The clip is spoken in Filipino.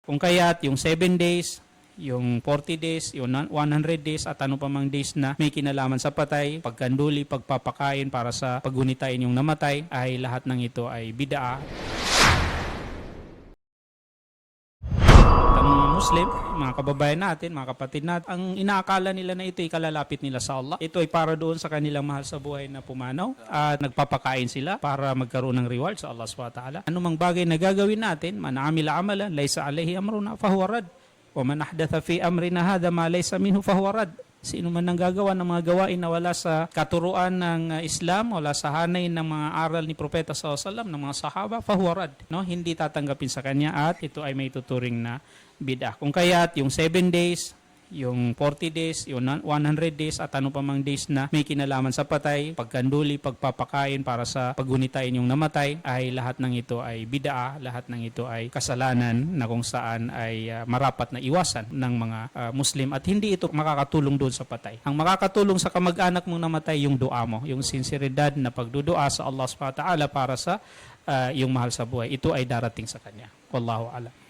Kung kaya't yung 7 days, yung 40 days, yung 100 days at ano pa mang days na may kinalaman sa patay, pagkanduli, pagpapakain para sa paghunitain yung namatay, ay lahat ng ito ay bid'a. Ang mga Muslim, mga kababayan natin, mga kapatid natin, ang inaakala nila na ito ay kalalapit nila sa Allah. Ito ay para doon sa kanilang mahal sa buhay na pumanaw at nagpapakain sila para magkaroon ng reward sa Allah SWT. Anumang bagay na gagawin natin, man amila amalan, laysa alayhi amruna fahuwa rad. Wa man ahdatha fi amrina hadha ma laysa minhu fahuwa rad. Sino man nang gagawa ng mga gawain na wala sa katuruan ng Islam, wala sa hanay ng mga aral ni Propeta SAW, ng mga sahaba, fahuwa rad. No? Hindi tatanggapin sa kanya at ito ay may tuturing na bid'ah. Kung kaya't yung 7 days, yung 40 days, yung 100 days at ano pa mang days na may kinalaman sa patay, pagkanduli, pagpapakain para sa paghunitain yung namatay, ay lahat ng ito ay bid'a, lahat ng ito ay kasalanan na kung saan ay marapat na iwasan ng mga Muslim at hindi ito makakatulong doon sa patay. Ang makakatulong sa kamag-anak mong namatay yung dua mo, yung sinseridad na pagdudua sa Allah SWT para sa yung mahal sa buhay. Ito ay darating sa kanya. Wallahu a'lam.